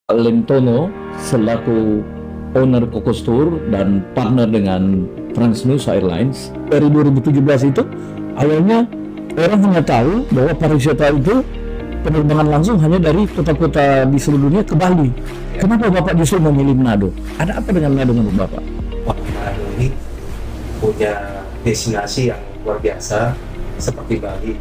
Lentono selaku owner Kokos Tour dan partner dengan Transnusa Airlines. Dari 2017 itu awalnya orang hanya tahu bahwa pariwisata itu penerbangan langsung hanya dari kota-kota di seluruh dunia ke Bali. Kenapa Bapak justru memilih Manado? Ada apa dengan Manado menurut Bapak? Manado ini punya destinasi yang luar biasa seperti Bali.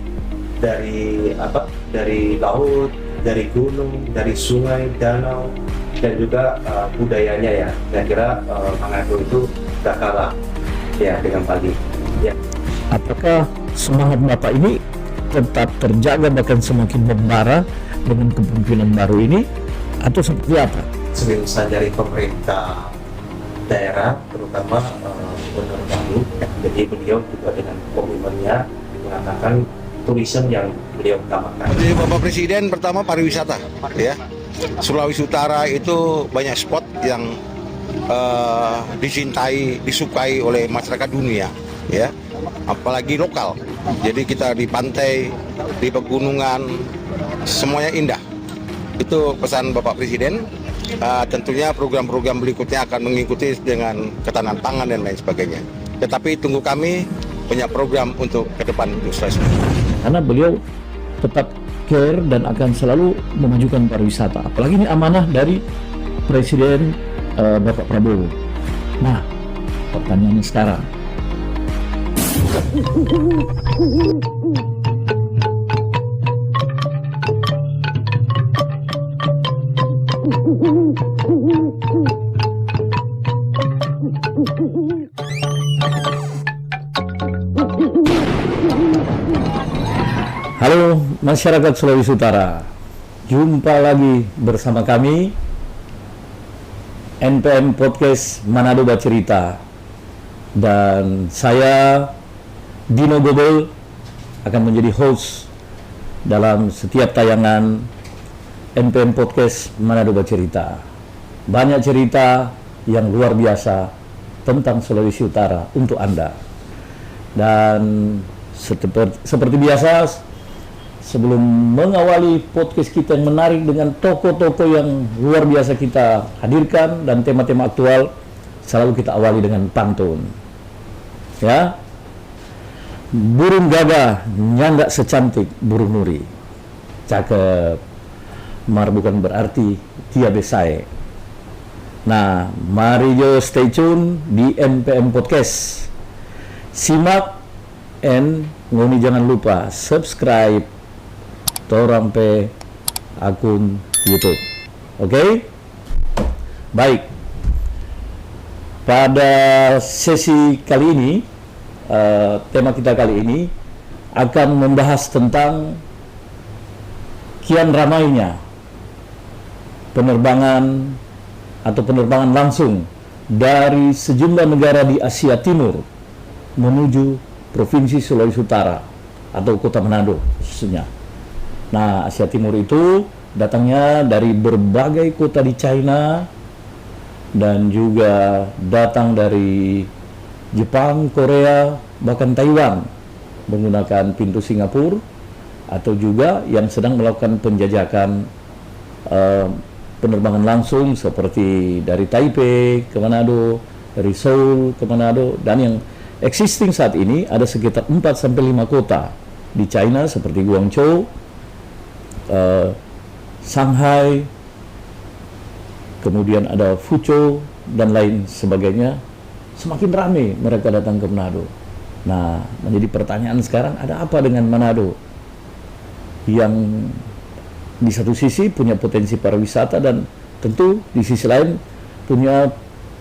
Dari laut, dari gunung, dari sungai, danau, dan juga budayanya ya. Saya kira Manado itu gak kalah ya dengan Bali. Ya. Apakah semangat Bapak ini tetap terjaga bahkan semakin membara dengan kepemimpinan baru ini atau seperti apa? Seriusan dari pemerintah daerah, terutama Gubernur Bali, jadi beliau juga dengan komitmennya mengatakan turisme yang beliau utamakan. Jadi Bapak Presiden pertama pariwisata, ya. Sulawesi Utara itu banyak spot yang dicintai, disukai oleh masyarakat dunia, ya. Apalagi lokal. Jadi kita di pantai, di pegunungan, semuanya indah. Itu pesan Bapak Presiden. Tentunya program-program berikutnya akan mengikuti dengan ketahanan pangan dan lain sebagainya. Tetapi tunggu kami punya program untuk ke depan untuk Sulawesi. Karena beliau tetap care dan akan selalu memajukan pariwisata. Apalagi ini amanah dari Presiden Bapak Prabowo. Nah, pertanyaannya sekarang. Halo masyarakat Sulawesi Utara, jumpa lagi bersama kami NPM Podcast Manado Bercerita, dan saya Dino Gobel akan menjadi host dalam setiap tayangan NPM Podcast Manado Bercerita. Banyak cerita yang luar biasa tentang Sulawesi Utara untuk Anda. Dan seperti biasa, sebelum mengawali podcast kita yang menarik dengan tokoh-tokoh yang luar biasa kita hadirkan dan tema-tema aktual, selalu kita awali dengan pantun. Ya, burung gagah nyandak secantik burung nuri. Cakep. Mar bukan berarti dia besai. Nah, mari jo stay tune di NPM Podcast. Simak and ngoni jangan lupa subscribe torang pe akun YouTube. Oke? Baik. Pada sesi kali ini, tema kita kali ini akan membahas tentang kian ramainya penerbangan atau penerbangan langsung dari sejumlah negara di Asia Timur menuju Provinsi Sulawesi Utara atau Kota Manado khususnya. Nah, Asia Timur itu datangnya dari berbagai kota di China dan juga datang dari Jepang, Korea, bahkan Taiwan menggunakan pintu Singapura, atau juga yang sedang melakukan penjajakan penerbangan langsung seperti dari Taipei ke Manado, dari Seoul ke Manado, dan yang existing saat ini ada sekitar 4-5 kota di China seperti Guangzhou, Shanghai, kemudian ada Fuzhou dan lain sebagainya. Semakin ramai mereka datang ke Manado. Nah, menjadi pertanyaan sekarang, ada apa dengan Manado yang di satu sisi punya potensi pariwisata dan tentu di sisi lain punya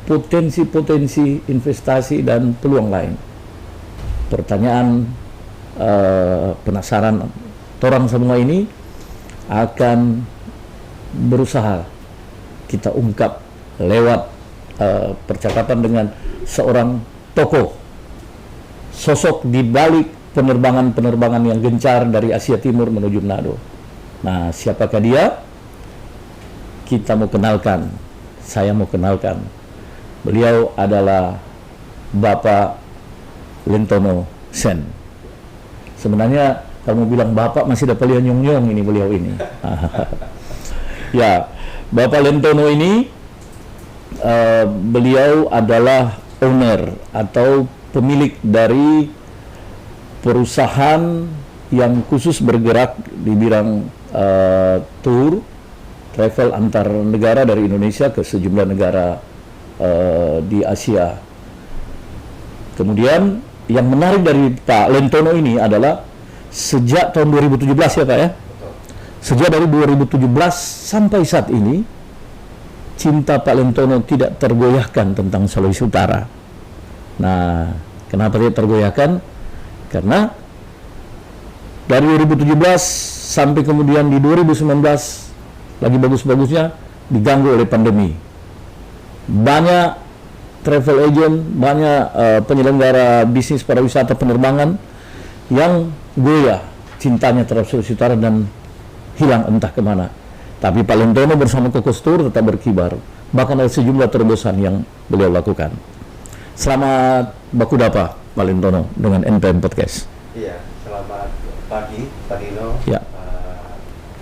potensi-potensi investasi dan peluang lain. Pertanyaan penasaran orang semua ini akan berusaha kita ungkap lewat percakapan dengan seorang tokoh, sosok di balik penerbangan-penerbangan yang gencar dari Asia Timur menuju Manado. Nah, siapakah dia? Kita mau kenalkan, saya mau kenalkan. Beliau adalah Bapak Lentono Sen. Sebenarnya kalau mau bilang Bapak masih dapat lihat nyong-nyong ini beliau ini. Ya, Bapak Lentono ini beliau adalah owner atau pemilik dari perusahaan yang khusus bergerak di bidang tour travel antar negara dari Indonesia ke sejumlah negara di Asia. Kemudian yang menarik dari Pak Lentono ini adalah sejak tahun 2017 ya Pak ya. Sejak dari 2017 sampai saat ini cinta Pak Lentono tidak tergoyahkan tentang Sulawesi Utara. Nah, kenapa tidak tergoyahkan? Karena dari 2017 sampai kemudian di 2019 lagi bagus-bagusnya diganggu oleh pandemi. Banyak travel agent, banyak penyelenggara bisnis pariwisata penerbangan yang goyah cintanya terhadap Sulawesi Utara dan hilang entah kemana. Tapi Pak Lentono bersama Kokos Tour tetap berkibar. Bahkan ada sejumlah terobosan yang beliau lakukan. Selamat baku dapa Pak Lentono dengan NPM Podcast. Iya, selamat pagi Pak Dino. Ya.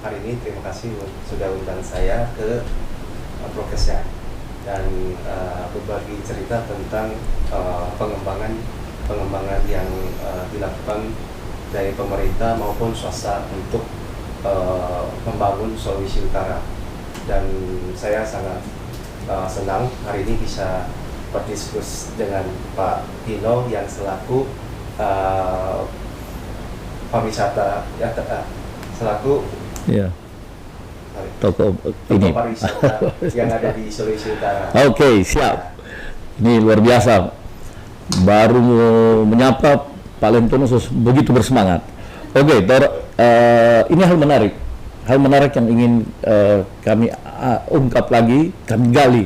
Hari ini terima kasih sudah undang saya ke Prokesnya dan berbagi cerita tentang pengembangan yang dilakukan dari pemerintah maupun swasta untuk membangun Sulawesi Utara. Dan saya sangat senang hari ini bisa berdiskus dengan Pak Dino yang selaku pariwisata selaku toko ini pariwisata yang ada di Sulawesi Utara. Oke, siap. Ini luar biasa. Baru menyapa Pak Lentono begitu bersemangat. Oke, ini hal menarik yang ingin kami ungkap lagi, kami gali.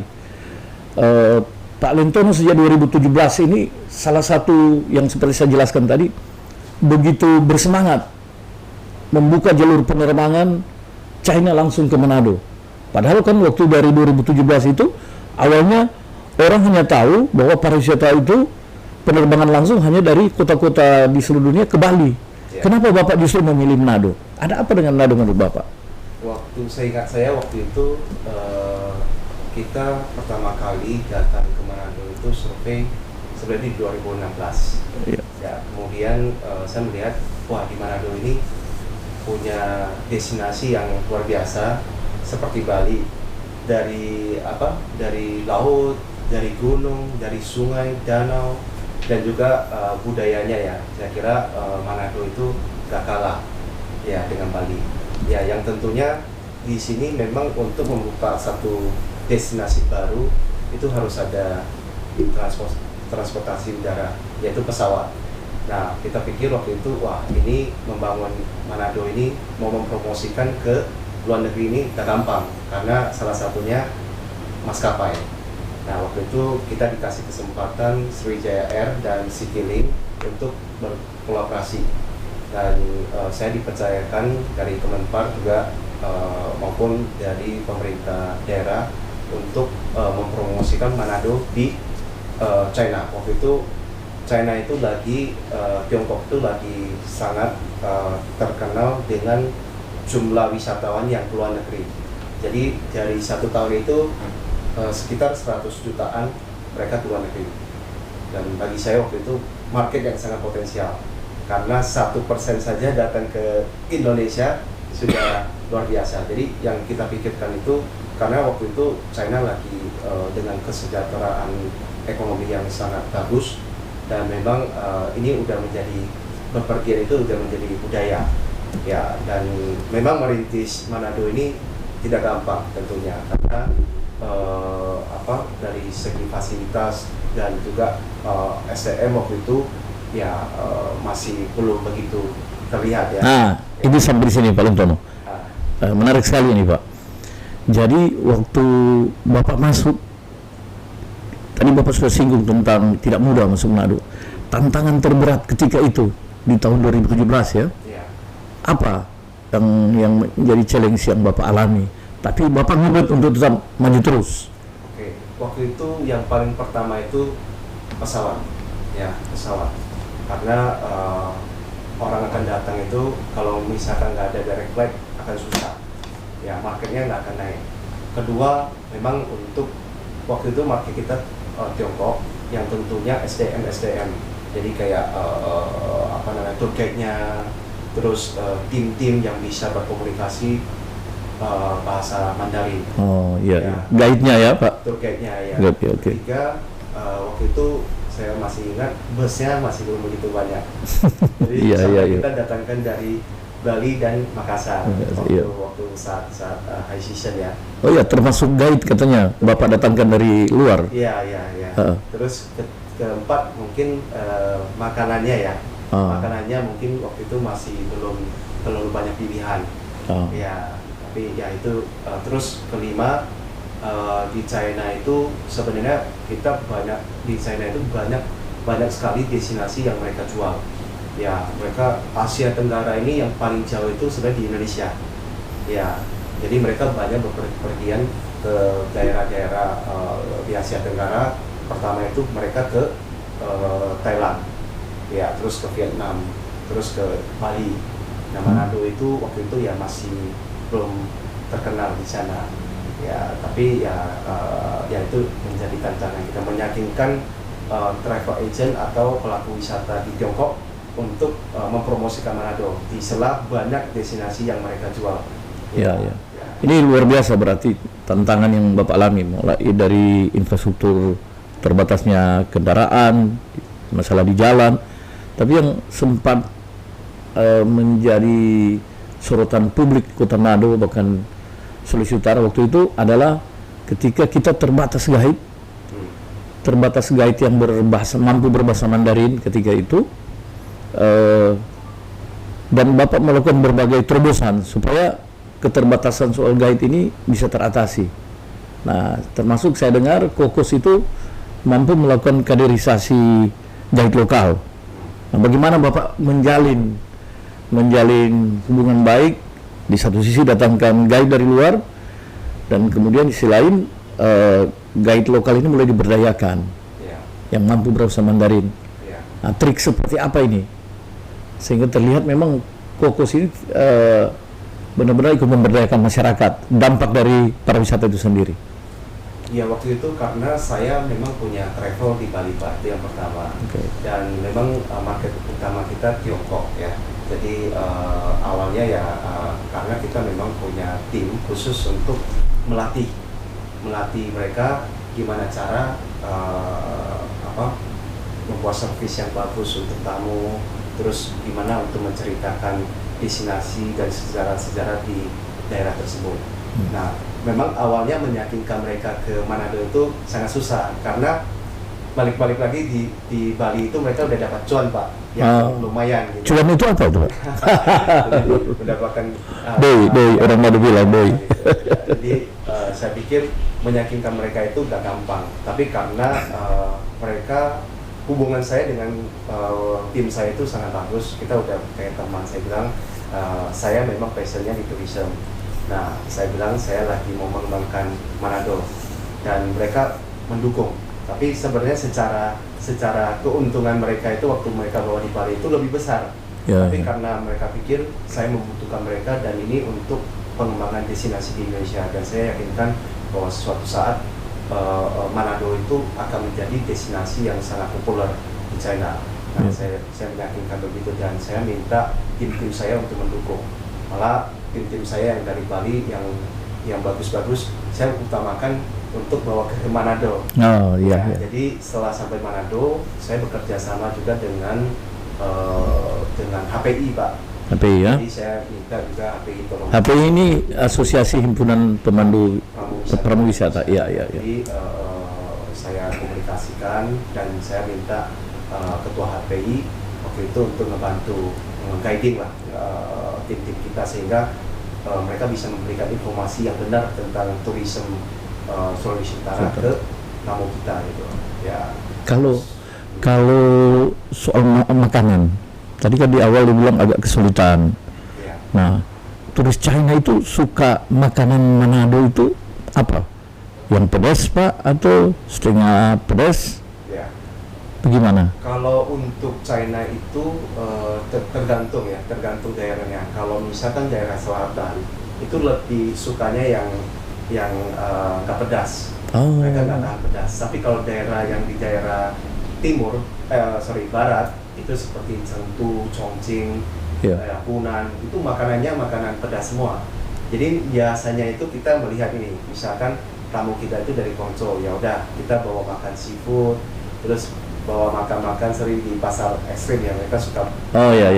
Pak Lentono sejak 2017 ini salah satu yang seperti saya jelaskan tadi, begitu bersemangat membuka jalur penerbangan China langsung ke Manado. Padahal kan waktu dari 2017 itu awalnya orang hanya tahu bahwa pariwisata itu penerbangan langsung hanya dari kota-kota di seluruh dunia ke Bali. Ya. Kenapa Bapak justru memilih Manado? Ada apa dengan Manado menurut Bapak? Seingat saya waktu itu kita pertama kali datang ke Manado itu survei sebenarnya di 2016. Ya. Ya, kemudian saya melihat wah di Manado ini punya destinasi yang luar biasa seperti Bali, dari laut, dari gunung, dari sungai, danau, dan juga budayanya ya. Saya kira Manado itu gak kalah ya dengan Bali. Ya, yang tentunya di sini memang untuk membuka satu destinasi baru itu harus ada transportasi udara, yaitu pesawat. Nah, kita pikir waktu itu, wah ini membangun Manado ini mau mempromosikan ke luar negeri ini gak gampang, karena salah satunya maskapai. Nah, waktu itu kita dikasih kesempatan Sriwijaya Air dan Citylink untuk berkolaborasi. Dan saya dipercayakan dari Kemenpar juga maupun dari pemerintah daerah untuk mempromosikan Manado di China. Waktu itu China itu lagi, Tiongkok itu lagi sangat terkenal dengan jumlah wisatawan yang keluar negeri. Jadi dari 1 tahun itu sekitar 100 jutaan mereka keluar negeri. Dan bagi saya waktu itu market yang sangat potensial, karena 1% saja datang ke Indonesia sudah luar biasa. Jadi yang kita pikirkan itu, karena waktu itu China lagi dengan kesejahteraan ekonomi yang sangat bagus, dan memang ini udah menjadi bepergian itu udah menjadi budaya ya. Dan memang merintis Manado ini tidak gampang tentunya, karena dari segi fasilitas dan juga SDM waktu itu ya masih belum begitu terlihat ya. Nah, ini sampai di sini Pak Lentono. Menarik sekali ini Pak. Jadi waktu Bapak masuk, tadi Bapak sudah singgung tentang tidak mudah masuk Manado. Tantangan terberat ketika itu di tahun 2017 ya. Ya. Apa yang menjadi challenge yang Bapak alami? Tapi Bapak ngibet untuk tetap maju terus. Oke, waktu itu yang paling pertama itu pesawat. Ya, pesawat. Karena orang akan datang itu kalau misalkan nggak ada direct flight akan susah. Ya, marketnya nggak akan naik. kedua memang untuk waktu itu market kita Tiongkok yang tentunya SDM. Jadi kayak apa namanya, tour guide-nya, terus tim-tim yang bisa berkomunikasi bahasa Mandarin. Oh iya, Ya. guide-nya ya Pak. Tour guide-nya ya. Oke. Ketiga, waktu itu saya masih ingat busnya masih belum begitu banyak. Jadi Iya, sampai iya. kita datangkan dari Bali dan Makassar Iya. waktu saat high season ya. Oh ya, termasuk guide katanya Bapak datangkan dari luar. Iya. Terus keempat mungkin makanannya ya. Makanannya mungkin waktu itu masih belum terlalu banyak pilihan. Ya, tapi ya itu terus kelima, di China itu sebenarnya kita di China itu banyak sekali destinasi yang mereka jual. Ya, mereka Asia Tenggara ini yang paling jauh itu sebenarnya di Indonesia. Ya, jadi mereka banyak berpergian ke daerah-daerah di Asia Tenggara. Pertama itu mereka ke Thailand, ya, terus ke Vietnam, terus ke Bali. Nah, Manado itu waktu itu ya masih belum terkenal di sana. Ya, tapi ya itu menjadi tantangan kita, meyakinkan travel agent atau pelaku wisata di Tiongkok untuk mempromosikan Manado di sela banyak destinasi yang mereka jual. Ya. Ini luar biasa berarti tantangan yang Bapak alami, mulai dari infrastruktur terbatasnya kendaraan, masalah di jalan, tapi yang sempat menjadi sorotan publik Kota Manado bahkan Sulawesi Utara waktu itu adalah ketika kita terbatas guide yang mampu berbahasa Mandarin ketika itu, dan Bapak melakukan berbagai terobosan supaya keterbatasan soal guide ini bisa teratasi. Nah, termasuk saya dengar Kokos itu mampu melakukan kaderisasi guide lokal. Nah, bagaimana Bapak menjalin hubungan baik, di satu sisi datangkan guide dari luar, dan kemudian di sisi lain guide lokal ini mulai diberdayakan, yang mampu berbahasa Mandarin. Nah, trik seperti apa ini sehingga terlihat memang Kokos ini benar-benar ikut memberdayakan masyarakat, dampak dari para wisata itu sendiri? Ya, waktu itu karena saya memang punya travel di Bali Pak, itu yang pertama. Dan memang market utama kita Tiongkok ya. Jadi awalnya ya karena kita memang punya tim khusus untuk melatih mereka gimana cara membuat servis yang bagus untuk tamu, terus gimana untuk menceritakan destinasi dan sejarah-sejarah di daerah tersebut. Nah, memang awalnya meyakinkan mereka ke Manado itu sangat susah karena balik-balik lagi di Bali itu mereka udah dapat cuan Pak, yang lumayan gitu. Cuan itu apa tuh Pak? Jadi mendapatkan doi orang Manado bilang doi. Jadi saya pikir meyakinkan mereka itu udah gampang, tapi karena mereka, hubungan saya dengan tim saya itu sangat bagus. Kita udah kayak teman. Saya bilang saya memang passionnya di tourism. Nah, saya bilang saya lagi mau mengembangkan Manado dan mereka mendukung. Tapi sebenarnya secara keuntungan mereka itu waktu mereka bawa di Bali itu lebih besar. Tapi karena mereka pikir saya membutuhkan mereka dan ini untuk pengembangan destinasi di Indonesia, dan saya yakinkan bahwa suatu saat Manado itu akan menjadi destinasi yang sangat populer di China. Nah, saya meyakinkan begitu dan saya minta tim-tim saya untuk mendukung. Malah tim-tim saya yang dari Bali yang bagus-bagus saya utamakan untuk bawa ke Manado. Jadi setelah sampai Manado, saya bekerja sama juga dengan HPI Pak. HPI ya. Jadi saya minta juga HPI tolong. HPI ini Asosiasi Himpunan Pemandu Pramu Wisata. Jadi saya komunikasikan dan saya minta ketua HPI waktu itu untuk membantu guiding lah tim-tim kita sehingga mereka bisa memberikan informasi yang benar tentang tourism Sulawesi Utara ke tamu kita gitu. Ya. Kalau soal makanan, tadi kan di awal dibilang agak kesulitan. Nah, turis China itu suka makanan Manado itu apa? Yang pedas Pak atau setengah pedas? Bagaimana? Kalau untuk China itu tergantung daerahnya. Kalau misalkan daerah selatan itu lebih sukanya yang yang nggak pedas. Oh. Mereka nggak tahan pedas. Tapi kalau daerah yang di daerah timur, barat, itu seperti Chengdu, Chongqing, Hunan, itu makanannya makanan pedas semua. Jadi biasanya itu kita melihat ini, misalkan tamu kita itu dari Guangzhou, ya udah kita bawa makan seafood, terus bawa makan sering di pasar es krim yang mereka suka. Oh ya.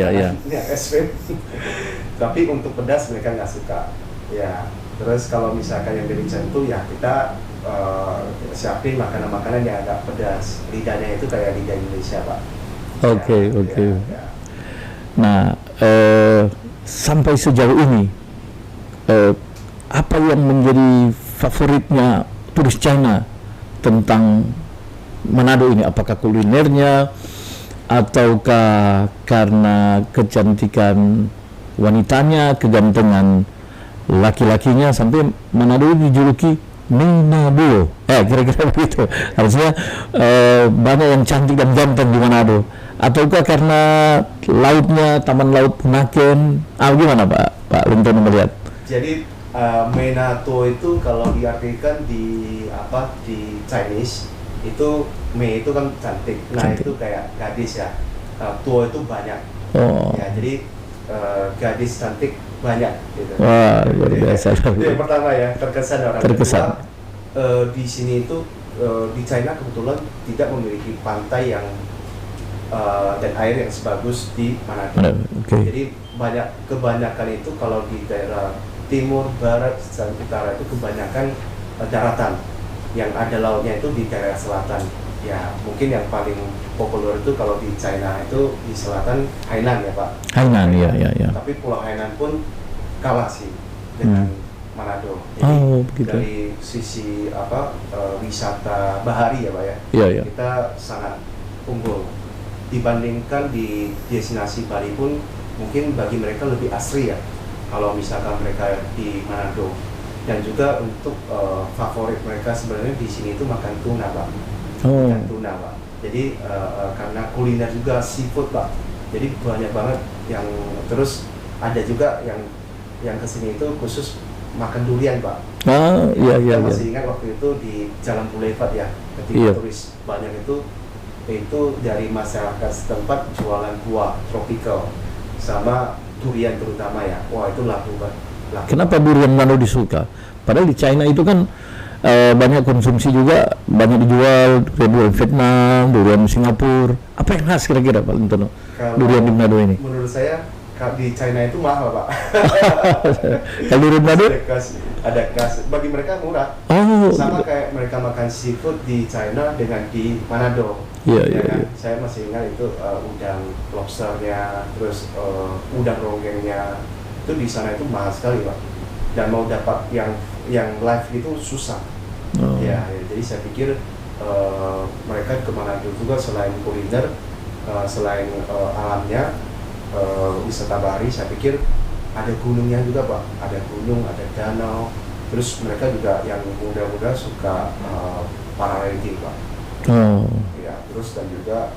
Es krim. Tapi untuk pedas mereka nggak suka. Ya, terus kalau misalkan yang dari Chengdu ya kita siapin makanan-makanan yang agak pedas. Lidahnya itu kayak lidah Indonesia, Pak. Oke. Ya. Nah, sampai sejauh ini apa yang menjadi favoritnya turis China tentang Manado ini? Apakah kulinernya, ataukah karena kecantikan wanitanya, kegantengan laki-lakinya, sampai Manado dijuluki Minado? Kira-kira begitu. Harusnya banyak yang cantik dan ganteng di Manado. Ataukah karena lautnya, taman laut Bunaken? Gimana Pak Lintono melihat? Jadi Manado itu kalau diartikan di Chinese itu Mei itu kan cantik. Nah, itu kayak gadis ya. Tua itu banyak. Oh. Ya, jadi gadis cantik banyak gitu. Wah, luar biasa. Itu yang pertama ya, terkesan orang. Terkesan. Kedua, di sini itu di China kebetulan tidak memiliki pantai yang dan air yang sebagus di Manado. Okay. Jadi kebanyakan itu kalau di daerah timur, barat, dan utara itu kebanyakan daratan. Yang ada lautnya itu di daerah selatan. Ya, mungkin yang paling populer itu kalau di China itu di selatan Hainan ya, Pak. Hainan, ya. Tapi Pulau Hainan pun kalah sih dengan Manado. Jadi begitu. dari sisi wisata bahari ya, Pak ya. Iya. Kita sangat unggul. Dibandingkan di destinasi Bali pun mungkin bagi mereka lebih asri ya kalau misalkan mereka di Manado. Dan juga untuk favorit mereka sebenarnya di sini itu makan tuna, Pak. Makan tuna, Pak. Jadi karena kuliner juga seafood, Pak. Jadi banyak banget yang terus ada juga yang kesini itu khusus makan durian, Pak. Iya. Masih ingat waktu itu di Jalan Boulevard ya, ketika turis banyak itu dari masyarakat setempat jualan buah tropikal sama durian terutama ya. Wah, itu laku banget. Kenapa durian Manado disuka? Padahal di China itu kan banyak konsumsi juga, banyak dijual durian Vietnam, durian Singapura. Apa yang khas kira-kira Pak Lintono durian di Manado ini? Menurut saya di China itu mahal, Pak. Kalau durian Manado ada kas. Bagi mereka murah. Sama kayak mereka makan seafood di China dengan di Manado. Iya. Saya masih ingat itu udang lobsternya, terus udang ronggengnya itu di sana itu mahal sekali, Pak. Dan mau dapat yang live itu susah. Ya, jadi saya pikir mereka ke Manado juga selain kuliner, selain alamnya, wisata bahari, saya pikir ada gunungnya juga, Pak. Ada gunung, ada danau. Terus mereka juga yang muda-muda suka paragliding, Pak. Ya, terus dan juga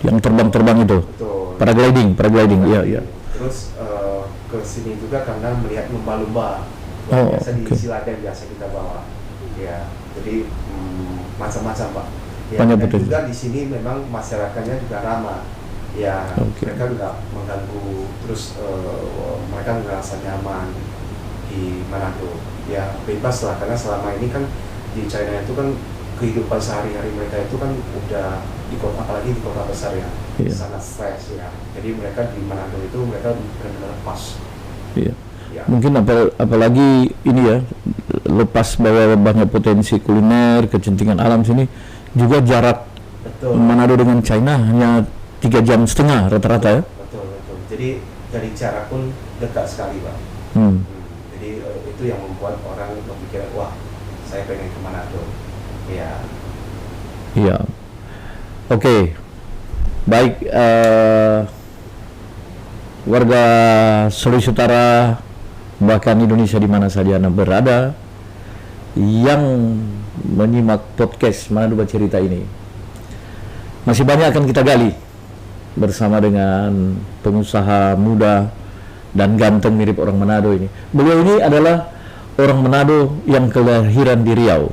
yang terbang-terbang itu. Betul. Paragliding, iya. Terus ke sini juga karena melihat lumba-lumba. Biasa di Siladen biasa kita bawa. Ya, jadi macam-macam, Pak. Ya, banyak dan betul. juga di sini memang masyarakatnya juga ramah. Ya, mereka nggak mengganggu, terus mereka merasa nyaman di Manado. Ya, bebas lah, karena selama ini kan di China itu kan kehidupan sehari-hari mereka itu kan udah di kota, apalagi di kota besar ya, sangat stres ya. Jadi mereka di Manado itu mereka benar-benar pas. Iya. Ya. Mungkin apalagi ini ya, lepas bahwa banyak potensi kuliner, kecantikan alam sini, juga jarak Manado dengan China hanya 3,5 jam rata-rata ya. Betul. Jadi dari jarak pun dekat sekali, Pak. Jadi itu yang membuat orang berpikir, wah, saya pengen ke Manado. Iya. Oke. Baik, warga Sulawesi Utara, bahkan Indonesia di mana saja Anda berada yang menyimak podcast Manado Bercerita ini, masih banyak akan kita gali bersama dengan pengusaha muda dan ganteng mirip orang Manado ini. Beliau ini adalah orang Manado yang kelahiran di Riau.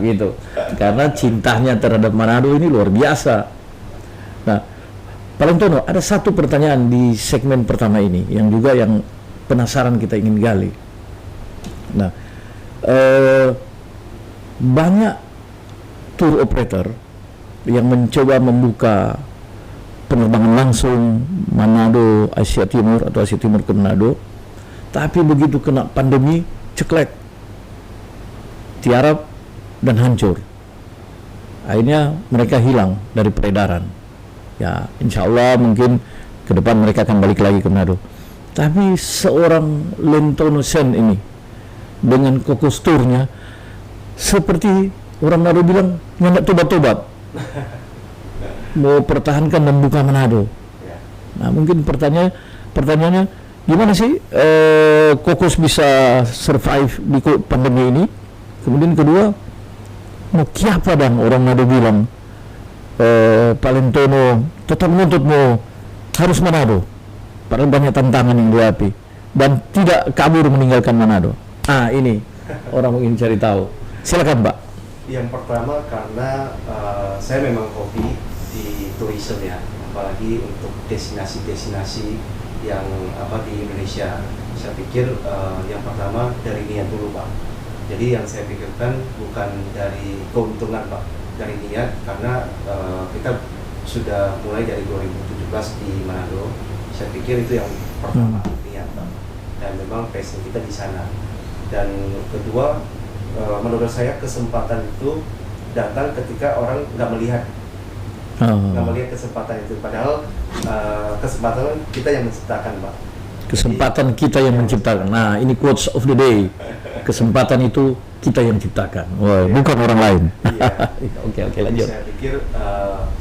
Gitu. Karena cintanya terhadap Manado ini luar biasa. Nah, Paling ada satu pertanyaan di segmen pertama ini yang juga yang penasaran kita ingin gali. Nah, banyak tour operator yang mencoba membuka penerbangan langsung Manado Asia Timur atau Asia Timur ke Manado, tapi begitu kena pandemi ceklek, tiarap dan hancur. Akhirnya mereka hilang dari peredaran. Ya, insya Allah mungkin ke depan mereka akan balik lagi ke Manado. Tapi seorang Lentono Sen ini dengan kokosturnya seperti orang Manado bilang nggak tobat-tobat mau pertahankan dan buka Manado. Nah, mungkin pertanyaannya gimana sih kokos bisa survive di pandemi ini? Kemudian kedua, mau kiapa dan orang Manado bilang Pak Lentono tetap menuntut mau harus Manado, padahal banyak tantangan yang dihadapi dan tidak kabur meninggalkan Manado. Ini orang ingin cari tahu. Silakan, Pak. Yang pertama karena saya memang hobi di tourism ya, apalagi untuk destinasi-destinasi yang di Indonesia. Saya pikir yang pertama dari niat dulu, Pak. Jadi yang saya pikirkan bukan dari keuntungan, Pak, dari niat, karena kita sudah mulai dari 2017 di Manado. Saya pikir itu yang pertama, niat, Pak. Dan memang passion kita di sana. Dan kedua, menurut saya kesempatan itu datang ketika orang nggak melihat kesempatan itu. Padahal kesempatan kita yang menciptakan, Pak. Kesempatan kita yang menciptakan. Nah, ini quotes of the day. Kesempatan itu kita yang ciptakan. Wah, bukan orang lain. Iya. Oke, lanjut. Saya pikir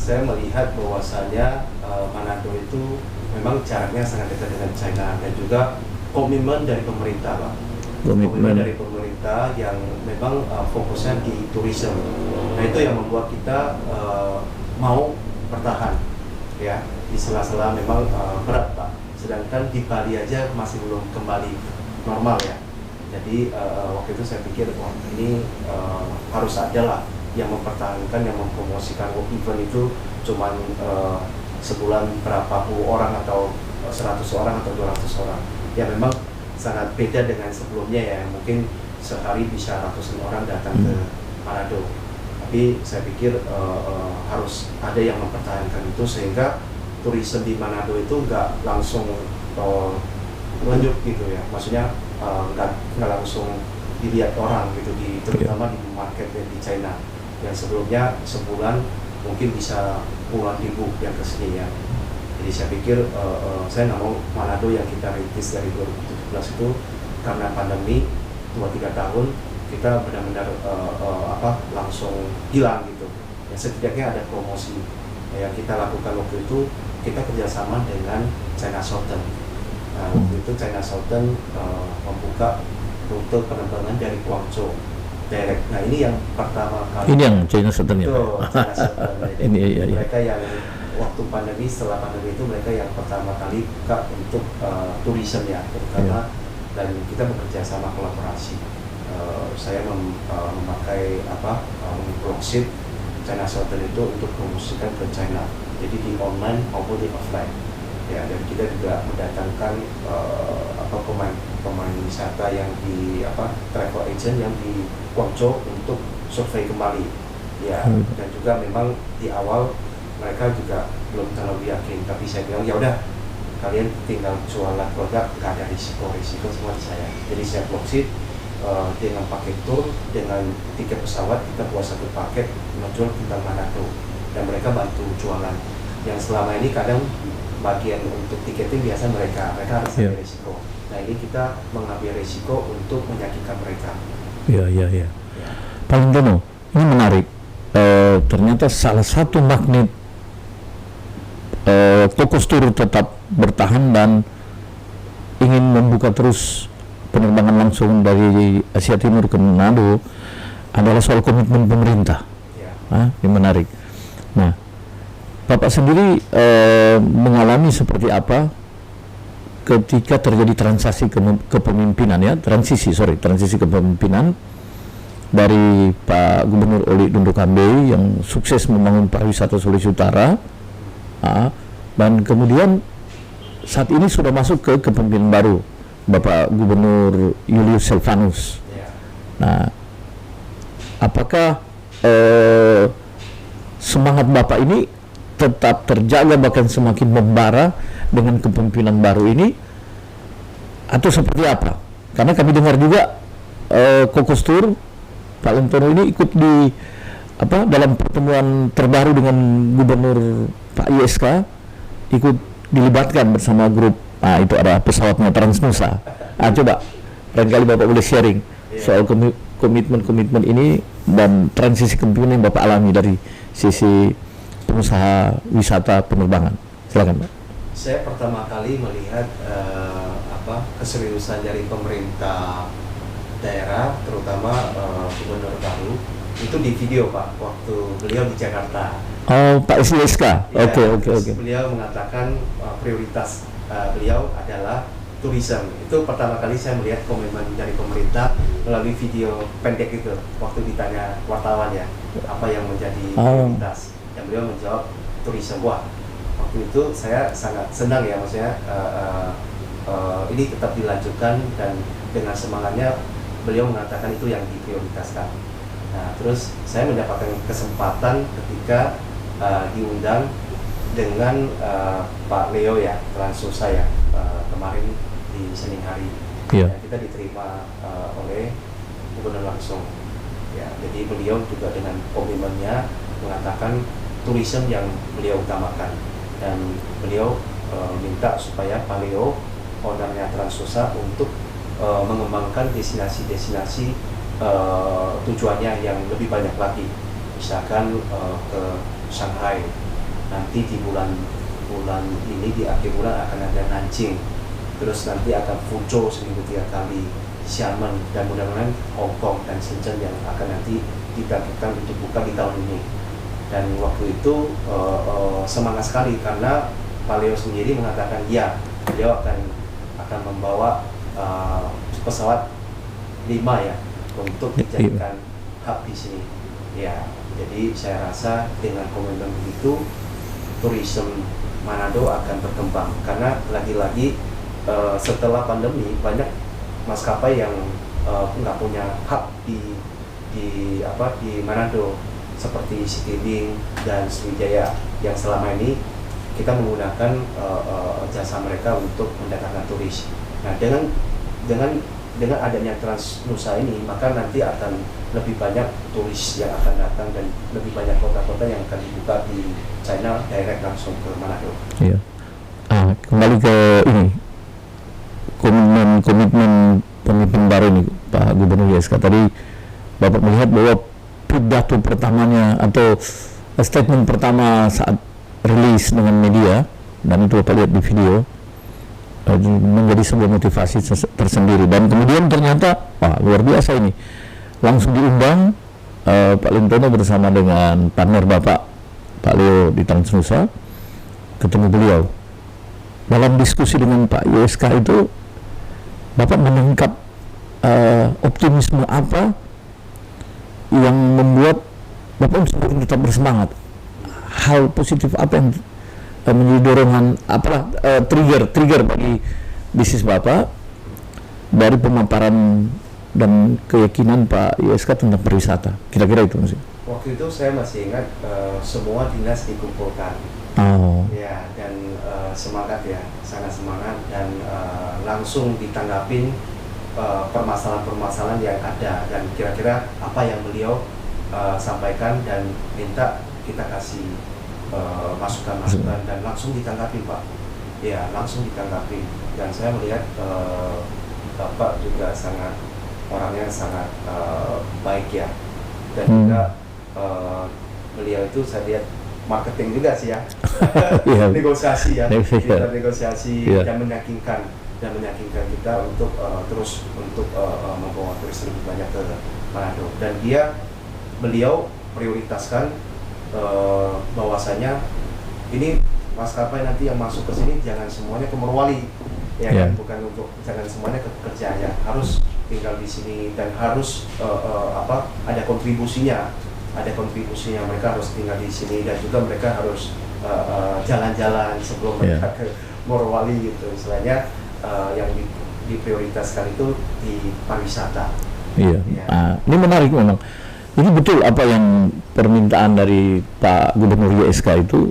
saya melihat bahwasanya Manado itu memang jaraknya sangat dekat dengan China dan juga komitmen dari pemerintah, Pak. Komitmen dari pemerintah yang memang fokusnya di tourism. Nah, itu yang membuat kita mau bertahan ya. Di sela-sela memang berat, Pak. Sedangkan di Bali aja masih belum kembali normal ya. Jadi waktu itu saya pikir ini harus ada lah yang mempertahankan, yang mempromosikan event itu cuman sebulan berapa puluh orang atau 100 orang atau 200 orang. Ya memang sangat beda dengan sebelumnya ya, mungkin sehari bisa ratusan orang datang ke Manado. Tapi saya pikir harus ada yang mempertahankan itu sehingga tourism di Manado itu nggak langsung lanjut gitu ya. Maksudnya nggak langsung dilihat orang gitu, terutama di market di China yang sebelumnya sebulan mungkin bisa puluhan ribu yang kesini ya. Jadi saya pikir saya nggak mau Manado yang kita rintis dari 2017 itu karena pandemi 2-3 tahun kita benar-benar langsung hilang gitu. Ya, setidaknya ada promosi yang kita lakukan waktu itu. Kita kerjasama dengan China Southern. Nah, waktu itu China Southern membuka rute penerbangan dari Guangzhou direct. Nah, ini yang pertama kali. Ini yang China Southern ya? China Southern. Ini iya. Mereka yang waktu pandemi, setelah pandemi itu mereka yang pertama kali buka untuk tourism ya, terutama dan kita bekerja sama kolaborasi. Saya memakai blogship China Southern itu untuk promosikan ke China. Jadi di online maupun di offline. Ya, dan kita juga mendatangkan pemain wisata yang di travel agent yang di Guangzhou untuk survei kembali. Ya, dan juga memang di awal mereka juga belum terlalu yakin, tapi saya bilang ya udah kalian tinggal jualan produk, nggak ada risiko semua di saya. Jadi saya blogship dengan paket tour, dengan tiket pesawat, kita buat satu paket menjual tentang Manado dan mereka bantu jualan. Yang selama ini kadang bagian untuk tiketing biasa mereka harus ambil risiko. Nah, ini kita mengambil risiko untuk meyakinkan mereka. Iya. Pak Lentono, ini menarik. Ternyata salah satu magnet Kokos Tour tetap bertahan dan ingin membuka terus penerbangan langsung dari Asia Timur ke Manado adalah soal komitmen pemerintah. Ini menarik. Nah, Bapak sendiri mengalami seperti apa ketika terjadi transisi kepemimpinan ya, transisi kepemimpinan dari Pak Gubernur Oli Dondo Kambe yang sukses membangun pariwisata Sulawesi Utara, dan kemudian saat ini sudah masuk ke kepemimpinan baru Bapak Gubernur Julius Selvanus. Nah, apakah semangat Bapak ini tetap terjaga bahkan semakin membara dengan kepemimpinan baru ini, atau seperti apa? Karena kami dengar juga Kokostur Pak Lentono ini ikut di dalam pertemuan terbaru dengan Gubernur Pak ISK, ikut dilibatkan bersama grup, itu ada pesawatnya Transnusa. Coba barangkali Bapak boleh sharing soal komitmen ini dan transisi kepemimpinan yang Bapak alami dari sisi pengusaha wisata penerbangan. Silakan, Pak. Saya pertama kali melihat keseriusan dari pemerintah daerah, terutama gubernur baru, itu di video, Pak, waktu beliau di Jakarta. Oh, Pak ISK. Ya, Oke. Beliau mengatakan prioritas beliau adalah tourism. Itu pertama kali saya melihat komitmen dari pemerintah melalui video pendek itu, waktu ditanya wartawan ya, apa yang menjadi prioritas. Dan beliau menjawab tourism. Wah, waktu itu saya sangat senang ya, maksudnya ini tetap dilanjutkan, dan dengan semangatnya beliau mengatakan itu yang diprioritaskan. Nah, terus saya mendapatkan kesempatan ketika diundang dengan Pak Leo ya, Transnusa ya, kemarin di Senin hari. Yeah. Kita diterima oleh gubernur langsung. Ya, jadi beliau juga dengan komitmennya mengatakan tourism yang beliau utamakan, dan beliau minta supaya Pak Leo, ownernya Transnusa, untuk mengembangkan destinasi-destinasi tujuannya yang lebih banyak lagi, misalkan ke Shanghai, nanti di bulan ini di akhir bulan akan ada Nanjing, terus nanti akan Fuzhou seminggu 3 kali, Xiamen, dan mudah-mudahan Hong Kong dan Shenzhen yang akan nanti ditargetkan untuk buka di tahun ini. Dan waktu itu semangat sekali karena Pak Leo sendiri mengatakan ya, beliau akan membawa pesawat 5 ya untuk dijadikan hub di sini. Ya, jadi saya rasa dengan komitmen begitu, tourism Manado akan berkembang, karena lagi-lagi setelah pandemi banyak maskapai yang nggak punya hub di Manado, seperti Citylink dan Sriwijaya, yang selama ini kita menggunakan jasa mereka untuk mendatangkan turis. Nah, dengan adanya Transnusa ini, maka nanti akan lebih banyak turis yang akan datang, dan lebih banyak kota-kota yang akan dibuka di China direct langsung ke Manado. Iya. Kembali ke ini, komitmen pemimpin baru ini, Pak Gubernur ISK. Tadi Bapak melihat bahwa pidato pertamanya atau statement pertama saat rilis dengan media, dan itu Bapak lihat di video, menjadi sebuah motivasi tersendiri. Dan kemudian ternyata luar biasa ini, langsung diundang Pak Lentono bersama dengan partner Bapak Pak Leo di Transnusa, ketemu beliau. Dalam diskusi dengan Pak ISK itu, Bapak menangkap optimisme apa yang membuat Bapak semakin tetap bersemangat? Hal positif apa yang menjadi dorongan, trigger bagi bisnis Bapak dari pemaparan dan keyakinan Pak ISK tentang pariwisata? Kira-kira itu masih. Waktu itu saya masih ingat semua dinas dikumpulkan. Ya, dan semangat ya, sangat semangat, dan langsung ditanggapin permasalahan-permasalahan yang ada, dan kira-kira apa yang beliau sampaikan, dan minta kita kasih masukan-masukan, dan langsung ditanggapi, Pak. Ya, langsung ditanggapi. Dan saya melihat Bapak juga orangnya sangat baik ya, dan juga beliau itu saya lihat marketing juga sih ya, negosiasi ya, kita negosiasi dan meyakinkan kita untuk terus membawa turis lebih banyak ke Manado. Dan beliau prioritaskan bahwasanya ini maskapai nanti yang masuk ke sini jangan semuanya ke Morowali, ya Yeah. kan, bukan untuk jangan semuanya ke pekerjaan ya, harus tinggal di sini dan harus ada kontribusinya mereka harus tinggal di sini dan juga mereka harus jalan-jalan sebelum mereka ke Morowali gitu istilahnya. Yang diprioritaskan itu di pariwisata. Iya. Ini menarik memang. Ini betul apa yang permintaan dari Pak Gubernur YSK itu,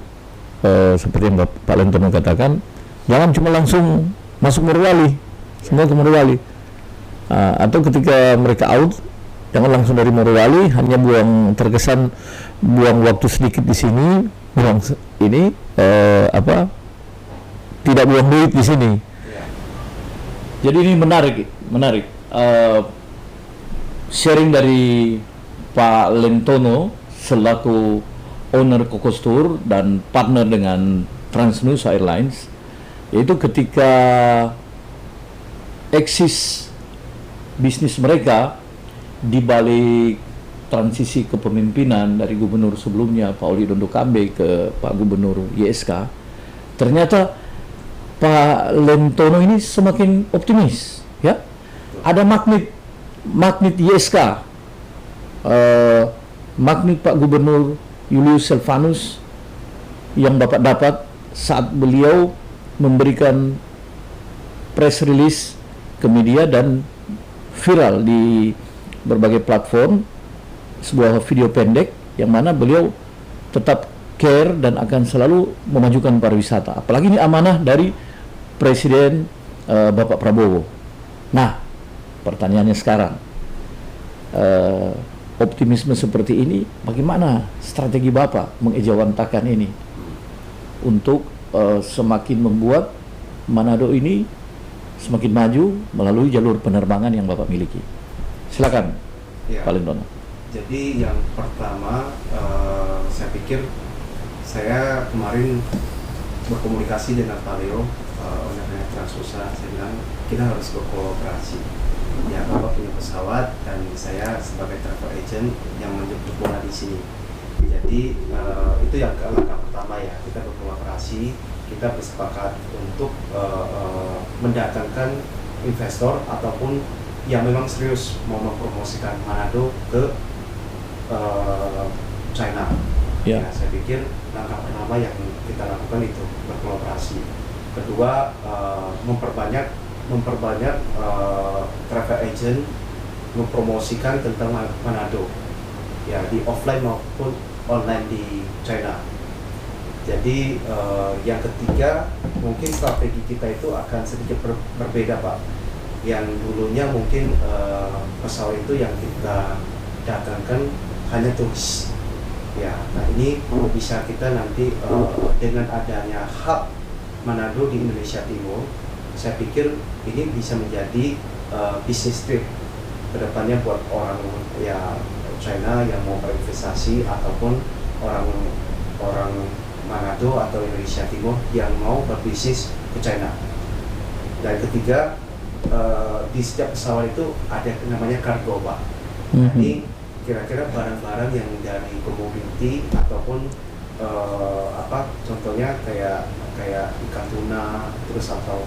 seperti yang Pak Lentono katakan, jangan cuma langsung masuk Morowali, semua ke Morowali. Atau ketika mereka out, jangan langsung dari Morowali, hanya terkesan buang waktu sedikit di sini, buang ini tidak buang duit di sini. Jadi ini menarik. Sharing dari Pak Lentono selaku owner Kokos Tour dan partner dengan Transnusa Airlines, yaitu ketika eksis bisnis mereka di balik transisi kepemimpinan dari gubernur sebelumnya Pak Oli Dondo Kambe ke Pak Gubernur YSK, ternyata Pak Lentono ini semakin optimis, ya. Ada magnet YSK, magnet Pak Gubernur Julius Silvanus yang Bapak dapat saat beliau memberikan press release ke media dan viral di berbagai platform, sebuah video pendek yang mana beliau tetap care dan akan selalu memajukan pariwisata. Apalagi ini amanah dari Presiden Bapak Prabowo. Nah, pertanyaannya sekarang, optimisme seperti ini, bagaimana strategi Bapak mengejawantakan ini untuk semakin membuat Manado ini semakin maju melalui jalur penerbangan yang Bapak miliki? Silakan, Pak Lentono. Jadi yang pertama, saya pikir saya kemarin berkomunikasi dengan Pak Leo, ownernya Transnusa. Saya bilang kita harus berkolaborasi. Ya, Bapak punya pesawat dan saya sebagai travel agent yang menjemput bola di sini. Jadi itu yang langkah pertama ya, kita berkolaborasi, kita bersepakat untuk mendatangkan investor ataupun yang memang serius mau mempromosikan Manado ke China. Ya, saya pikir langkah pertama yang kita lakukan itu berkolaborasi. Kedua, memperbanyak travel agent mempromosikan tentang Manado, ya, di offline maupun online di China. Jadi yang ketiga, mungkin strategi kita itu akan sedikit berbeda, Pak. Yang dulunya mungkin pesawat itu yang kita datangkan hanya turis. Ya, nah ini bisa kita nanti dengan adanya hub Manado di Indonesia Timur, saya pikir ini bisa menjadi bisnis trip kedepannya buat orang ya China yang mau berinvestasi ataupun orang Manado atau Indonesia Timur yang mau berbisnis ke China. Dan ketiga, di setiap pesawat itu ada namanya cargo, Pak. Ini kira-kira barang-barang yang dari commodity ataupun contohnya kayak ikan tuna, terus atau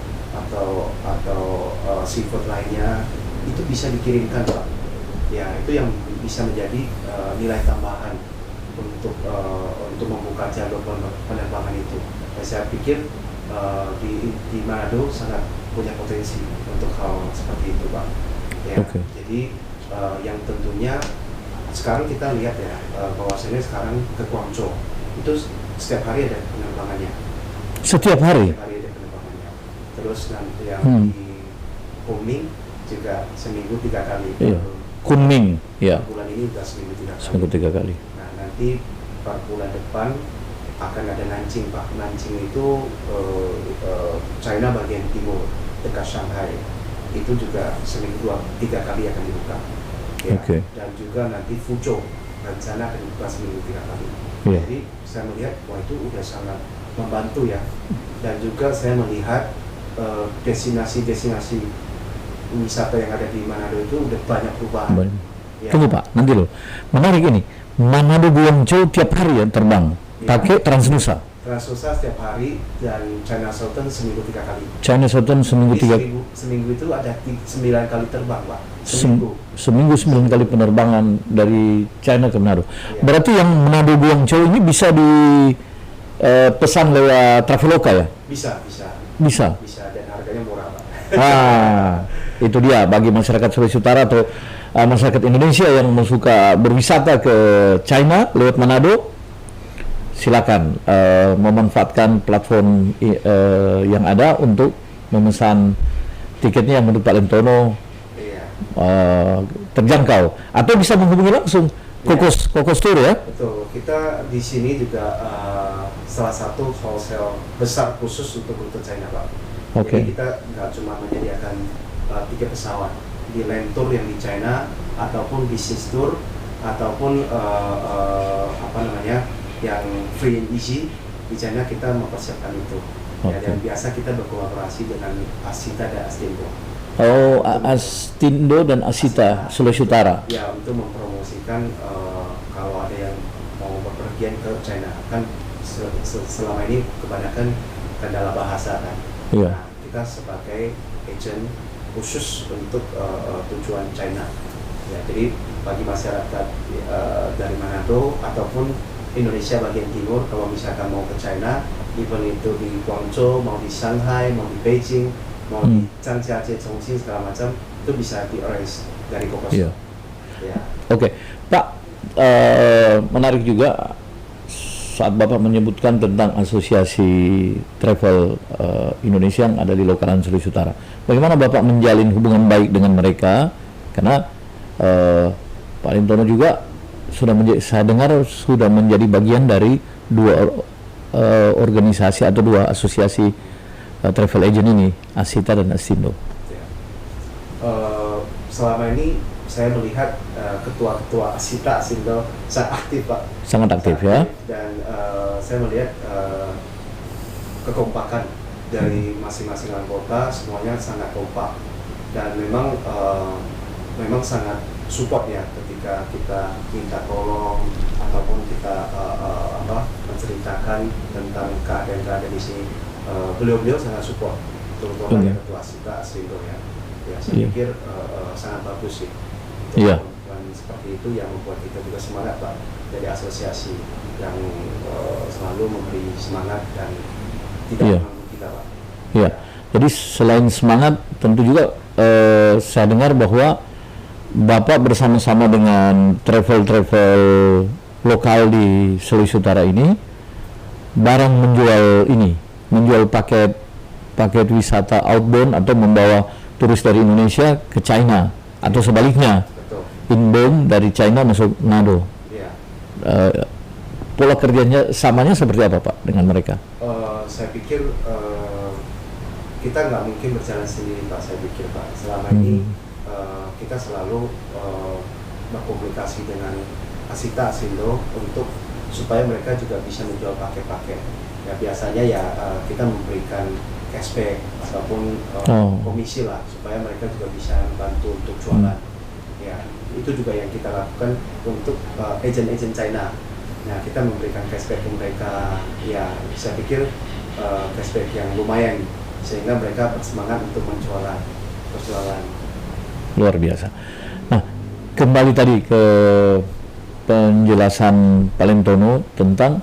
seafood lainnya itu bisa dikirimkan, Pak. Ya, itu yang bisa menjadi nilai tambahan untuk membuka jalur penerbangan itu. Dan saya pikir di Manado sangat punya potensi untuk hal seperti itu, Pak. Ya, jadi yang tentunya sekarang kita lihat ya, bahwasanya sekarang ke Guangzhou itu setiap hari ada penerbangannya. Setiap hari? Setiap hari ada penerbangannya. Terus nanti yang di Kunming juga seminggu 3 kali. Iya. Kunming, ya. Bulan ini sudah seminggu 3 kali. Seminggu 3 kali. Nah, nanti per bulan depan akan ada Nanjing, Pak. Nanjing itu China bagian timur dekat Shanghai. Itu juga seminggu 3 kali akan dibuka. Ya, dan juga nanti Fuzhou rencana akan dibuka seminggu 3 kali. Jadi saya melihat wah itu udah sangat membantu ya. Dan juga saya melihat destinasi-destinasi wisata yang ada di Manado itu udah banyak perubahan. Ya. Tunggu Pak, nanti loh. Menarik ini. Manado Guangzhou tiap hari ya terbang. Pakai Transnusa. Transnusa setiap hari dan China Southern seminggu 3 kali. China Southern seminggu Jadi 3 seminggu itu ada 9 kali terbang, Pak. Seminggu. seminggu 9 kali penerbangan dari China ke Manado. Iya. Berarti yang Manado Guangzhou ini bisa pesan lewat Traveloka ya? Bisa. Bisa. Dan harganya murah, Pak. Itu dia bagi masyarakat Sulawesi Utara atau masyarakat Indonesia yang suka berwisata ke China lewat Manado, silakan memanfaatkan platform yang ada untuk memesan tiketnya yang menurut Pak Lentono Iya. terjangkau, atau bisa menghubungi langsung Kokos Tour ya. Betul. Kita di sini juga salah satu wholesale besar khusus untuk rute China, Pak. Oke. Jadi kita nggak cuma menyediakan tiket pesawat di land tour yang di China, ataupun business tour, ataupun yang free and easy di China, kita mempersiapkan itu. Ya, dan biasa kita berkolaborasi dengan Asita dan Astindo. Astindo dan Asita Sulawesi Utara. Ya, untuk mempromosikan kalau ada yang mau berpergian ke China, kan selama ini kebanyakan kendala bahasa kan. Iya. Nah, kita sebagai agent khusus untuk tujuan China. Ya, jadi bagi masyarakat dari Manado ataupun Indonesia bagian timur, kalau misalkan mau ke China, even itu di Guangzhou, mau di Shanghai, mau di Beijing, mau di Zhangjiajie, Chongqing, segala macam, itu bisa di-arrange dari Kokos. Iya. Ya. Oke, Pak, menarik juga saat Bapak menyebutkan tentang asosiasi travel Indonesia yang ada di lokalan Sulawesi Utara. Bagaimana Bapak menjalin hubungan baik dengan mereka? Karena Pak Lentono juga saya dengar sudah menjadi bagian dari dua organisasi atau dua asosiasi travel agent ini, Asita dan Astindo. Ya. Selama ini saya melihat ketua-ketua Asita, Astindo sangat aktif, Pak. Sangat aktif ya. Dan saya melihat kekompakan dari masing-masing anggota, semuanya sangat kompak dan memang sangat support ya ketika kita minta tolong ataupun kita menceritakan tentang keadaan di sini. Beliau sangat support, terutama ketua Asita, Astindo ya. Saya pikir sangat bagus sih. Iya. Dan seperti itu yang membuat kita juga semangat, Pak, dari asosiasi yang selalu memberi semangat dan tidak mengganggu kita, Pak. Iya. Jadi selain semangat, tentu juga saya dengar bahwa Bapak bersama-sama dengan travel lokal di Sulawesi Utara ini menjual paket wisata outbound atau membawa turis dari Indonesia ke China atau sebaliknya. Betul. Inbound dari China masuk Manado. Iya. Pola kerjanya samanya seperti apa, Pak, dengan mereka? Saya pikir kita nggak mungkin berjalan sendiri, Pak. Saya pikir, Pak, selama ini kita selalu berkomunikasi dengan Asita, Astindo supaya mereka juga bisa menjual paket-paket. Ya biasanya kita memberikan cashback ataupun komisi lah supaya mereka juga bisa bantu untuk jualan. Ya, itu juga yang kita lakukan untuk agent-agent China. Nah, kita memberikan cashback ke mereka. Ya, saya pikir cashback yang lumayan sehingga mereka bersemangat untuk berjualan. Luar biasa. Nah, kembali tadi ke penjelasan Pak Lentono tentang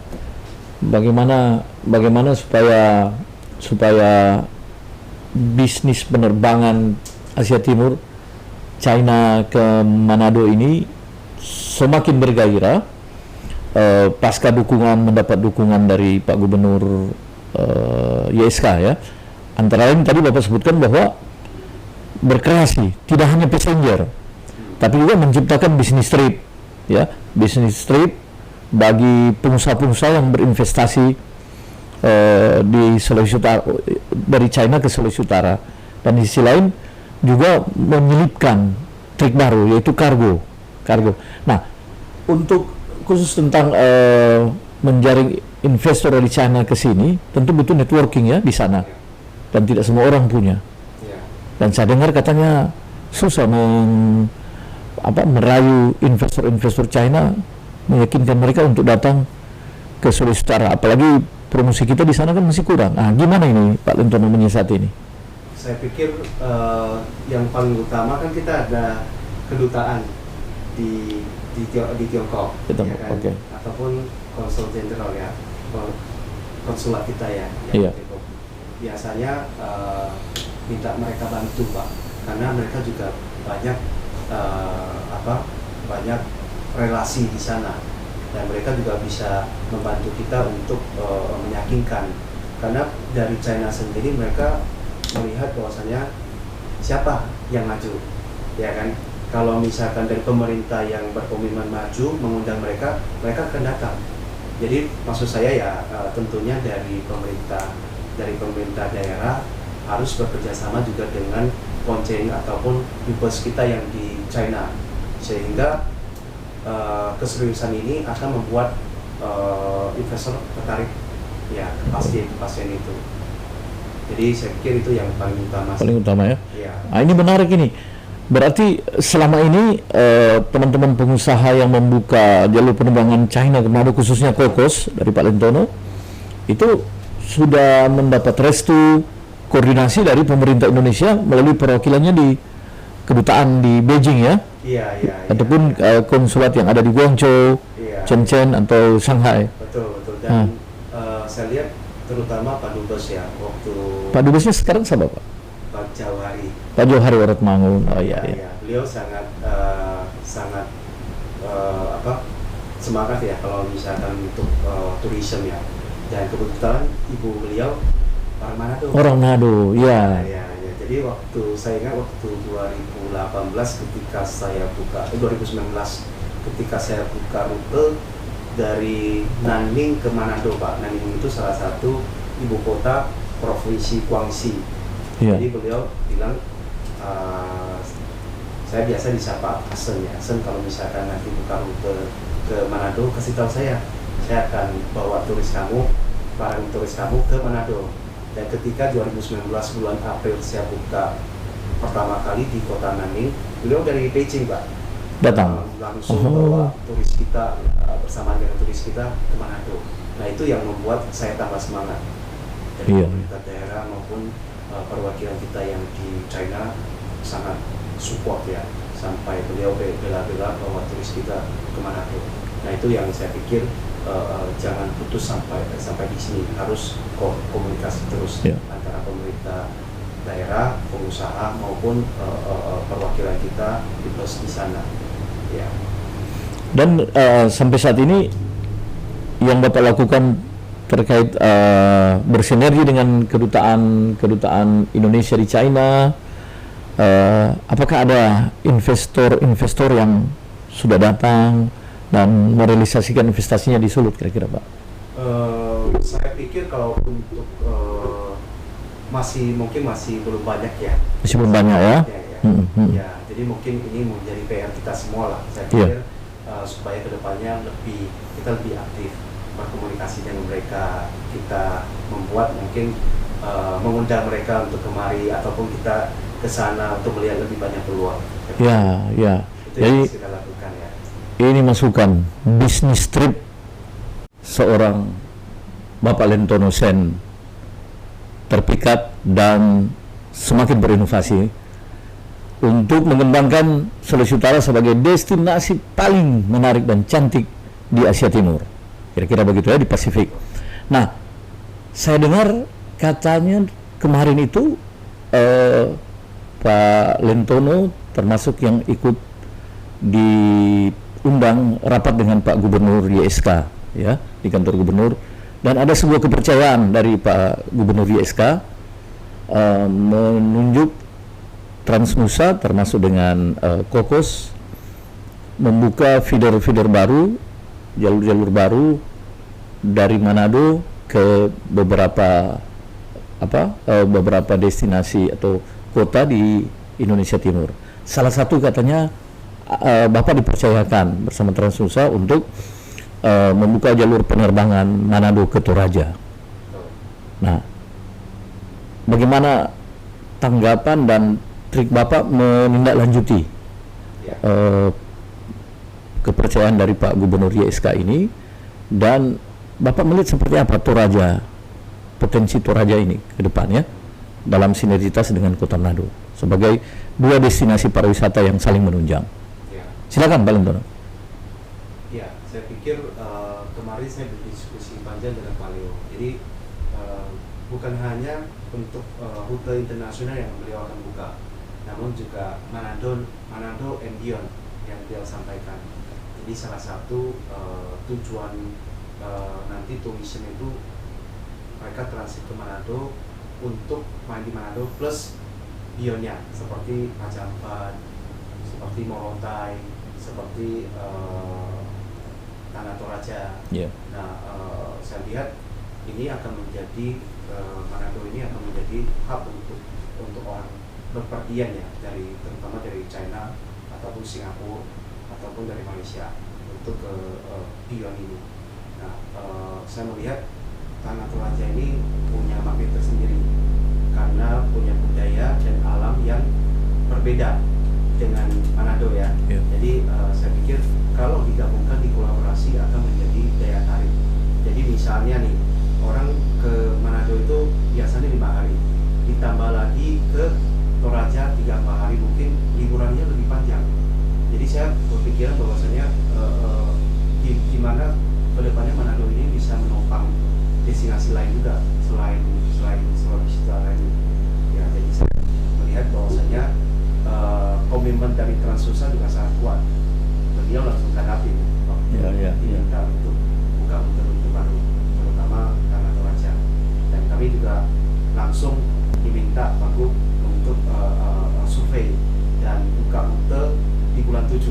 bagaimana supaya bisnis penerbangan Asia Timur China ke Manado ini semakin bergairah pasca mendapat dukungan dari Pak Gubernur YSK ya. Antara lain tadi Bapak sebutkan bahwa berkreasi, tidak hanya passenger, tapi juga menciptakan bisnis trip, ya, bisnis trip bagi pengusaha-pengusaha yang berinvestasi di Sulawesi Utara, dari China ke Sulawesi Utara, dan di sisi lain juga menyelipkan trik baru yaitu kargo. Nah, untuk khusus tentang menjaring investor dari China ke sini, tentu butuh networking ya di sana, dan tidak semua orang punya. Dan saya dengar katanya susah merayu investor China, meyakinkan mereka untuk datang ke Sulawesi Utara, apalagi promosi kita di sana kan masih kurang. Nah, gimana ini Pak Lentono menyiasati ini? Saya pikir yang paling utama kan kita ada kedutaan di Tiongkok, Kita, ya kan? oke. Ataupun konsul jenderal ya, konsulat kita ya. Iya. Tiongkok. Biasanya minta mereka bantu Pak, karena mereka juga banyak banyak relasi di sana, dan mereka juga bisa membantu kita untuk meyakinkan, karena dari China sendiri mereka melihat bahwasanya siapa yang maju, ya kan? Kalau misalkan dari pemerintah yang berkomitmen maju mengundang mereka, mereka akan datang. Jadi maksud saya ya tentunya dari pemerintah daerah harus bekerja sama juga dengan konsen ataupun dubes kita yang di China, sehingga keseriusan ini akan membuat investor tertarik ya kepastian itu. Jadi saya pikir itu yang paling utama. Paling utama ya. Ya. Nah, ini menarik ini. Berarti selama ini teman-teman pengusaha yang membuka jalur penerbangan China ke Manado, khususnya Kokos dari Pak Lentono, itu sudah mendapat restu koordinasi dari pemerintah Indonesia melalui perwakilannya di kedutaan di Beijing ya, Iya. ataupun konsulat yang ada di Guangzhou, Iya. Shenzhen atau Shanghai. Betul. Dan saya lihat terutama Pak Dubes ya, waktu Pak Dubesnya sekarang siapa Pak? Pak Jawari. Pak Johari Waratmangun. Oh iya. Ya, beliau sangat semangat ya kalau misalkan untuk tourism ya. Dan kebetulan ibu beliau orang Manado. Orang Manado, ya. Ya. Jadi saya ingat waktu 2018 ketika saya buka 2019 ketika saya buka rute dari Nanning ke Manado Pak. Nanning itu salah satu ibu kota provinsi Guangxi. Iya. Jadi beliau bilang saya biasa disapa Asen ya. Asen, kalau misalkan nanti buka rute ke Manado, kasih tahu saya akan bawa barang turis kamu ke Manado. Dan ketika 2019 bulan April saya buka pertama kali di kota Nanning, beliau dari Beijing Pak Datang. langsung bawa turis kita bersama dengan turis kita ke Manado. Nah itu yang membuat saya tambah semangat dari Iya. pemerintah daerah maupun perwakilan kita yang di China sangat support ya, sampai beliau bela-bela bawa turis kita ke Manado. Nah itu yang saya pikir jangan putus sampai di sini, harus komunikasi terus antara pemerintah daerah, pengusaha maupun perwakilan kita di sana. Ya. Dan sampai saat ini yang Bapak lakukan terkait bersinergi dengan kedutaan Indonesia di China, apakah ada investor yang sudah datang dan merealisasikan investasinya di Sulut kira-kira Pak? Saya pikir kalau untuk masih belum banyak ya. Masih belum banyak ya? Ya, jadi mungkin ini menjadi PR kita semua lah. Saya pikir supaya kedepannya kita lebih aktif berkomunikasi dengan mereka, kita membuat mungkin mengundang mereka untuk kemari ataupun kita ke sana untuk melihat lebih banyak peluang. Ya. Itu yang kita lakukan ya. Ini masukan bisnis trip seorang Bapak Lentono Sen terpikat dan semakin berinovasi untuk mengembangkan Sulawesi Utara sebagai destinasi paling menarik dan cantik di Asia Timur. Kira-kira begitu ya, di Pasifik. Nah, saya dengar katanya kemarin itu Pak Lentono termasuk yang ikut diundang rapat dengan Pak Gubernur YSK ya, di kantor gubernur, dan ada sebuah kepercayaan dari Pak Gubernur YSK menunjuk Transnusa termasuk dengan Kokos membuka feeder baru, jalur baru dari Manado ke beberapa destinasi atau kota di Indonesia Timur. Salah satu katanya Bapak dipercayakan bersama Transnusa untuk membuka jalur penerbangan Manado ke Toraja. Nah, bagaimana tanggapan dan trik Bapak menindaklanjuti kepercayaan dari Pak Gubernur YSK ini, dan Bapak melihat seperti apa Toraja, potensi Toraja ini ke depannya dalam sinergitas dengan Kota Manado sebagai dua destinasi pariwisata yang saling menunjang. Ya. Silakan Pak Lentono. Ya, saya pikir kemarin saya berdiskusi panjang dengan Pak Leo. Jadi bukan hanya untuk rute internasional yang beliau akan buka, namun juga Manado and beyond yang beliau sampaikan. Jadi salah satu tujuan nanti tourism itu mereka transit ke Manado untuk main di Manado plus beyondnya, seperti Raja Ampat, seperti Morotai, seperti Tanah Toraja. Yeah. Nah, saya lihat ini akan menjadi Manado ini akan menjadi hub untuk orang berpergian ya, terutama dari China ataupun Singapura ataupun dari Malaysia untuk ke beyond ini. Nah, saya melihat Tanah Toraja ini punya magnet tersendiri karena punya budaya dan alam yang berbeda dengan Manado ya. Yeah. Jadi saya pikir kalau digabungkan, dikolaborasi akan menjadi daya tarik. Jadi misalnya nih, orang ke Manado itu biasanya 5 hari, ditambah lagi ke Toraja 3-4 hari, mungkin liburannya lebih panjang. Jadi saya berpikiran bahwasanya gimana kedepannya Manado ini bisa menopang destinasi lain juga selain Sulawesi lain. Ya, jadi saya melihat bahwasanya komitmen dari Transnusa juga sangat kuat. Beliau langsung hadapi diminta untuk buka rute baru, terutama Tanah Toraja. Dan kami juga langsung diminta Pak Gub untuk survei dan buka rute di bulan 7.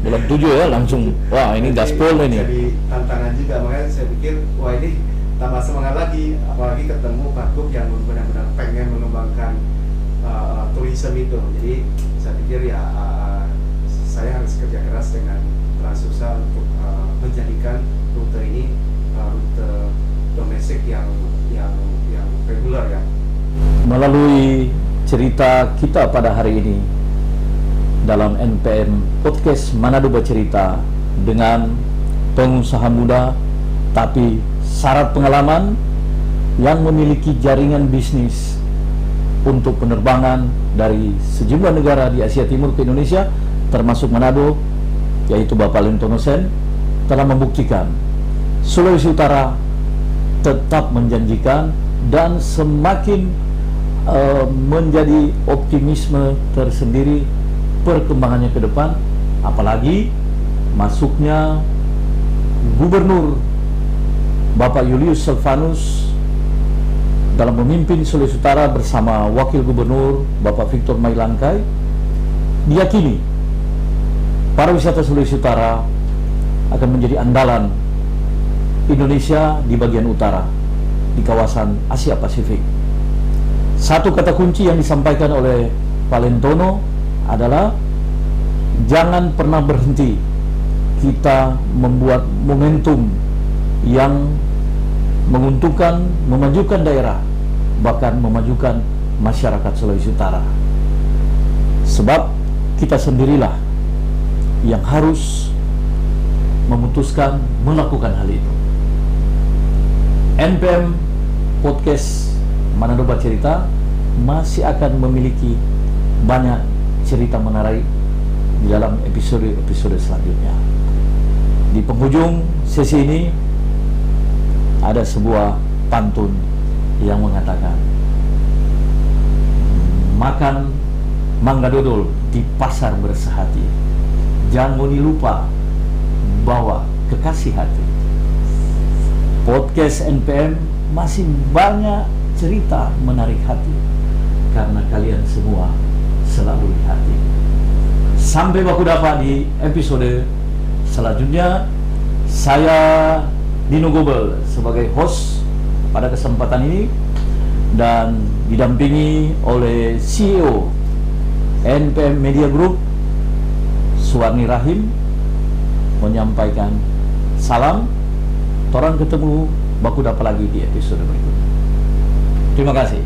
Bulan 7 ya langsung. Wah, ini gaspol ini. Jadi tantangan juga, makanya saya pikir wah ini tambah semangat lagi, apalagi ketemu Pak Gub yang benar-benar pengen mengembangkan tourism itu. Jadi saya pikir ya saya harus kerja keras dengan Transnusa untuk menjadikan rute ini rute domestik yang reguler ya. Melalui cerita kita pada hari ini dalam NPM Podcast Manado Bercerita dengan pengusaha muda tapi syarat pengalaman yang memiliki jaringan bisnis untuk penerbangan dari sejumlah negara di Asia Timur ke Indonesia termasuk Manado, yaitu Bapak Lentono Sen, telah membuktikan Sulawesi Utara tetap menjanjikan dan semakin menjadi optimisme tersendiri perkembangannya ke depan, apalagi masuknya Gubernur Bapak Julius Silvanus dalam memimpin Sulawesi Utara bersama Wakil Gubernur Bapak Victor Mailangkai. Diyakini pariwisata Sulawesi Utara akan menjadi andalan Indonesia di bagian utara di kawasan Asia Pasifik. Satu kata kunci yang disampaikan oleh Pak Lentono adalah jangan pernah berhenti kita membuat momentum yang menguntungkan, memajukan daerah, bahkan memajukan masyarakat Sulawesi Utara. Sebab kita sendirilah yang harus memutuskan melakukan hal itu. NPM Podcast Manado Bercerita masih akan memiliki banyak cerita menarik di dalam episode-episode selanjutnya. Di penghujung sesi ini ada sebuah pantun yang mengatakan, makan mangga dodol di pasar bersehati, jangan lupa bawa kekasih hati. Podcast NPM masih banyak cerita menarik hati karena kalian semua selalu di hati. Sampai baku dapat di episode selanjutnya. Saya Dino Gobel sebagai host pada kesempatan ini dan didampingi oleh CEO NPM Media Group Suwarni Rahim menyampaikan salam. Torang ketemu baku dapat lagi di episode berikutnya. Terima kasih.